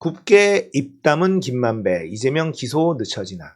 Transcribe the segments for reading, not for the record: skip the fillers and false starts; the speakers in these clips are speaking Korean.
굽게 입 다문 김만배, 이재명 기소 늦춰지나.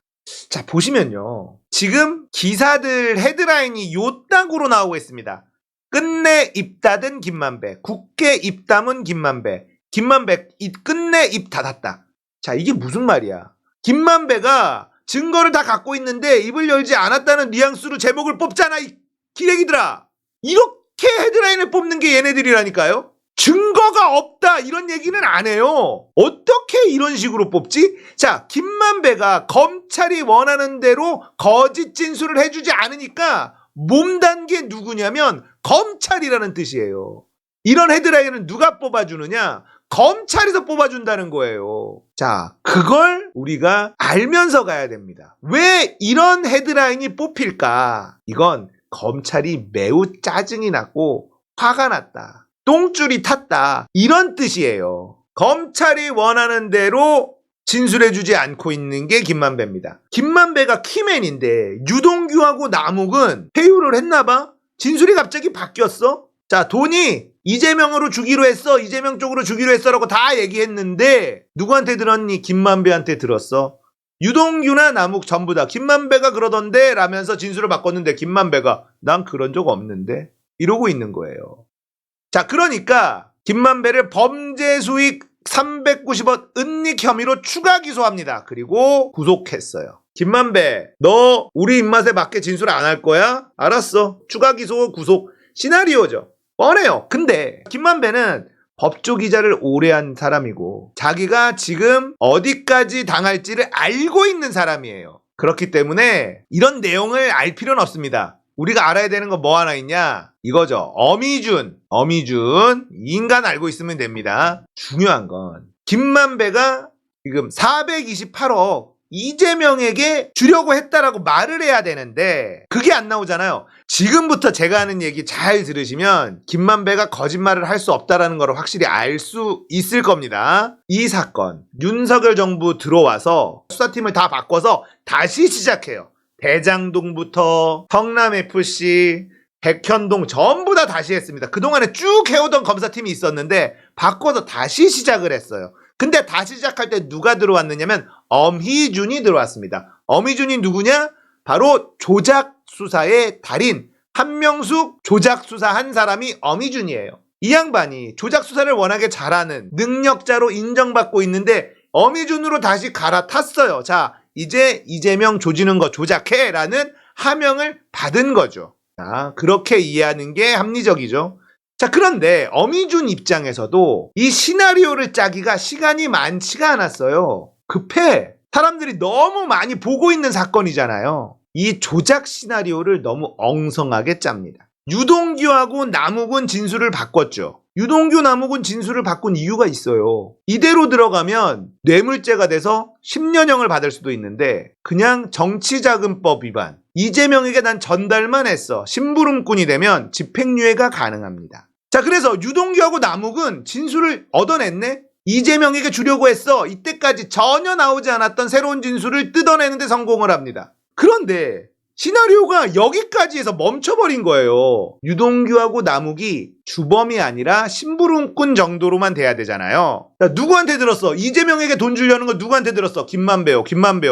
자, 보시면요. 지금 기사들 헤드라인이 요따구로 나오고 있습니다. 끝내 입 닫은 김만배, 굽게 입 다문 김만배, 김만배 끝내 입 닫았다. 자, 이게 무슨 말이야? 김만배가 증거를 다 갖고 있는데 입을 열지 않았다는 뉘앙스로 제목을 뽑잖아, 이 기레기들아. 이렇게 헤드라인을 뽑는 게 얘네들이라니까요. 증거가 없다 이런 얘기는 안 해요. 어떻게 이런 식으로 뽑지? 자, 김만배가 검찰이 원하는 대로 거짓 진술을 해주지 않으니까 몸단 게 누구냐면 검찰이라는 뜻이에요. 이런 헤드라인은 누가 뽑아주느냐? 검찰에서 뽑아준다는 거예요. 자, 그걸 우리가 알면서 가야 됩니다. 왜 이런 헤드라인이 뽑힐까? 이건 검찰이 매우 짜증이 났고 화가 났다. 똥줄이 탔다. 이런 뜻이에요. 검찰이 원하는 대로 진술해주지 않고 있는 게 김만배입니다. 김만배가 키맨인데 유동규하고 남욱은 회유를 했나봐? 진술이 갑자기 바뀌었어? 자, 돈이 이재명으로 주기로 했어. 이재명 쪽으로 주기로 했어라고 다 얘기했는데 누구한테 들었니? 김만배한테 들었어. 유동규나 남욱 전부 다 김만배가 그러던데 라면서 진술을 바꿨는데 김만배가 난 그런 적 없는데 이러고 있는 거예요. 자, 그러니까 김만배를 범죄 수익 390억 은닉 혐의로 추가 기소합니다. 그리고 구속했어요. 김만배, 너 우리 입맛에 맞게 진술 안 할 거야? 알았어. 추가 기소, 구속. 시나리오죠. 뻔해요. 근데 김만배는 법조 기자를 오래 한 사람이고 자기가 지금 어디까지 당할지를 알고 있는 사람이에요. 그렇기 때문에 이런 내용을 알 필요는 없습니다. 우리가 알아야 되는 거 뭐 하나 있냐? 이거죠. 어미준. 이 인간 알고 있으면 됩니다. 중요한 건 김만배가 지금 428억 이재명에게 주려고 했다라고 말을 해야 되는데 그게 안 나오잖아요. 지금부터 제가 하는 얘기 잘 들으시면 김만배가 거짓말을 할 수 없다라는 걸 확실히 알 수 있을 겁니다. 이 사건 윤석열 정부 들어와서 수사팀을 다 바꿔서 다시 시작해요. 대장동부터 성남FC, 백현동 전부 다 다시 했습니다. 그동안에 쭉 해오던 검사팀이 있었는데 바꿔서 다시 시작을 했어요. 근데 다시 시작할 때 누가 들어왔느냐면 엄희준이 들어왔습니다. 엄희준이 누구냐? 바로 조작 수사의 달인 한명숙 조작 수사한 사람이 엄희준이에요. 이 양반이 조작 수사를 워낙에 잘하는 능력자로 인정받고 있는데 엄희준으로 다시 갈아탔어요. 자, 이제 이재명 조지는 거 조작해 라는 하명을 받은 거죠. 자, 그렇게 이해하는 게 합리적이죠. 자, 그런데 엄희준 입장에서도 이 시나리오를 짜기가 시간이 많지가 않았어요. 급해. 사람들이 너무 많이 보고 있는 사건이잖아요. 이 조작 시나리오를 너무 엉성하게 짭니다. 유동규하고 남욱은 진술을 바꿨죠. 유동규 남욱은 진술을 바꾼 이유가 있어요. 이대로 들어가면 뇌물죄가 돼서 10년형을 받을 수도 있는데 그냥 정치자금법 위반, 이재명에게 난 전달만 했어, 심부름꾼이 되면 집행유예가 가능합니다. 자, 그래서 유동규하고 남욱은 진술을 얻어냈네? 이재명에게 주려고 했어. 이때까지 전혀 나오지 않았던 새로운 진술을 뜯어내는데 성공을 합니다. 그런데 시나리오가 여기까지 해서 멈춰버린 거예요. 유동규하고 남욱이 주범이 아니라 심부름꾼 정도로만 돼야 되잖아요. 자, 누구한테 들었어? 이재명에게 돈 주려는 거 누구한테 들었어? 김만배요.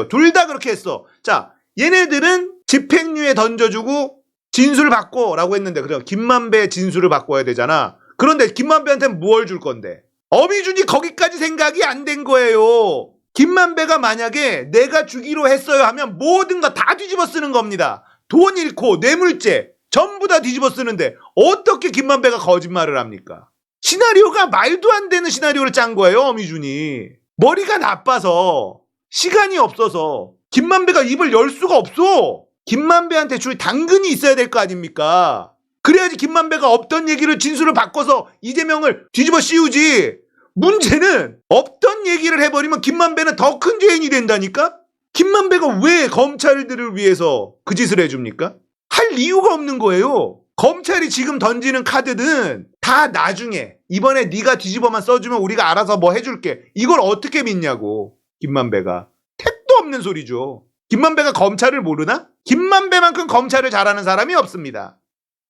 둘 다 그렇게 했어. 자, 얘네들은 집행유예 던져주고 진술 바꿔 라고 했는데 그래, 김만배 진술을 바꿔야 되잖아. 그런데 김만배한테는 뭘 줄 건데? 엄희준이 거기까지 생각이 안 된 거예요. 김만배가 만약에 내가 주기로 했어요 하면 모든 거 다 뒤집어 쓰는 겁니다. 돈 잃고 뇌물죄 전부 다 뒤집어 쓰는데 어떻게 김만배가 거짓말을 합니까? 시나리오가 말도 안 되는 시나리오를 짠 거예요. 엄희준이 머리가 나빠서, 시간이 없어서 김만배가 입을 열 수가 없어. 김만배한테 줄 당근이 있어야 될 거 아닙니까? 그래야지 김만배가 없던 얘기를 진술을 바꿔서 이재명을 뒤집어 씌우지. 문제는 없던 얘기를 해버리면 김만배는 더 큰 죄인이 된다니까? 김만배가 왜 검찰들을 위해서 그 짓을 해줍니까? 할 이유가 없는 거예요. 검찰이 지금 던지는 카드는 다 나중에 이번에 네가 뒤집어만 써주면 우리가 알아서 뭐 해줄게. 이걸 어떻게 믿냐고. 김만배가. 택도 없는 소리죠. 김만배가 검찰을 모르나? 김만배만큼 검찰을 잘하는 사람이 없습니다.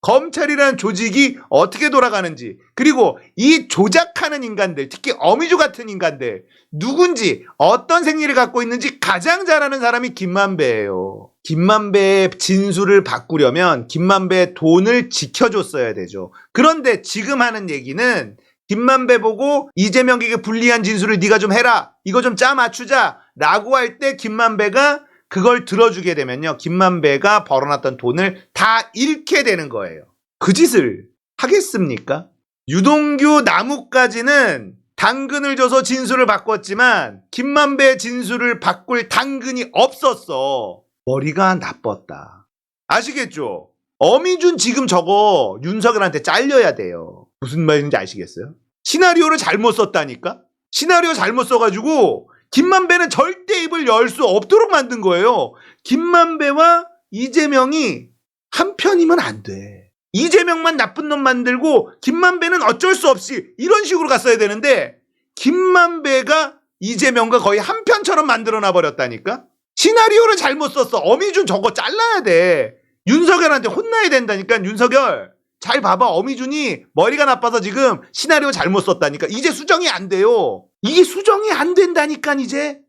검찰이라는 조직이 어떻게 돌아가는지, 그리고 이 조작하는 인간들, 특히 어미주 같은 인간들 누군지, 어떤 생리를 갖고 있는지 가장 잘 아는 사람이 김만배예요. 김만배의 진술을 바꾸려면 김만배의 돈을 지켜줬어야 되죠. 그런데 지금 하는 얘기는 김만배 보고 이재명에게 불리한 진술을 네가 좀 해라, 이거 좀 짜 맞추자 라고 할 때 김만배가 그걸 들어주게 되면요, 김만배가 벌어놨던 돈을 다 잃게 되는 거예요. 그 짓을 하겠습니까? 유동규 나무까지는 당근을 줘서 진술을 바꿨지만 김만배의 진술을 바꿀 당근이 없었어. 머리가 나빴다. 아시겠죠? 어미준 지금 저거 윤석열한테 잘려야 돼요. 무슨 말인지 아시겠어요? 시나리오를 잘못 썼다니까? 시나리오 잘못 써가지고 김만배는 절대 입을 열 수 없도록 만든 거예요. 김만배와 이재명이 한 편이면 안 돼. 이재명만 나쁜 놈 만들고 김만배는 어쩔 수 없이 이런 식으로 갔어야 되는데 김만배가 이재명과 거의 한 편처럼 만들어놔 버렸다니까? 시나리오를 잘못 썼어. 어미준 저거 잘라야 돼. 윤석열한테 혼나야 된다니까. 윤석열 잘 봐봐. 어미준이 머리가 나빠서 지금 시나리오 잘못 썼다니까. 이제 수정이 안 돼요. 이게 수정이 안 된다니까. 이제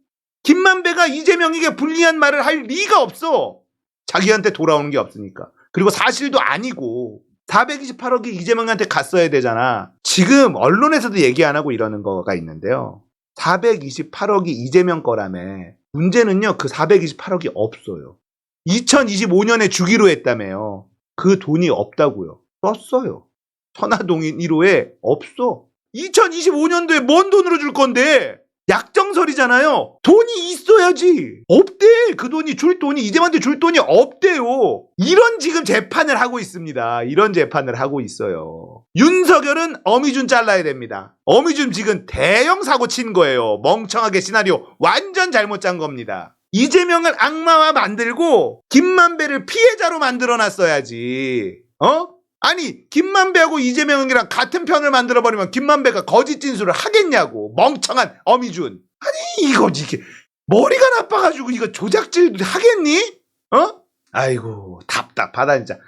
김만배가 이재명에게 불리한 말을 할 리가 없어. 자기한테 돌아오는 게 없으니까. 그리고 사실도 아니고 428억이 이재명한테 갔어야 되잖아. 지금 언론에서도 얘기 안 하고 이러는 거가 있는데요. 428억이 이재명 거라며. 문제는요, 그 428억이 없어요. 2025년에 주기로 했다며요. 그 돈이 없다고요. 썼어요. 천화동인 1호에 없어. 2025년도에 뭔 돈으로 줄 건데? 약정설이잖아요. 돈이 있어야지. 없대. 그 돈이 줄 돈이, 이재명한테 줄 돈이 없대요. 이런 지금 재판을 하고 있습니다. 이런 재판을 하고 있어요. 윤석열은 어미준 잘라야 됩니다. 어미준 지금 대형 사고 친 거예요. 멍청하게 시나리오 완전 잘못 짠 겁니다. 이재명을 악마화 만들고 김만배를 피해자로 만들어놨어야지. 아니, 김만배하고 이재명이랑 같은 편을 만들어버리면 김만배가 거짓 진술을 하겠냐고. 멍청한 어미준. 아니, 이게 머리가 나빠가지고 이거 조작질 하겠니? 아이고, 답답하다 진짜.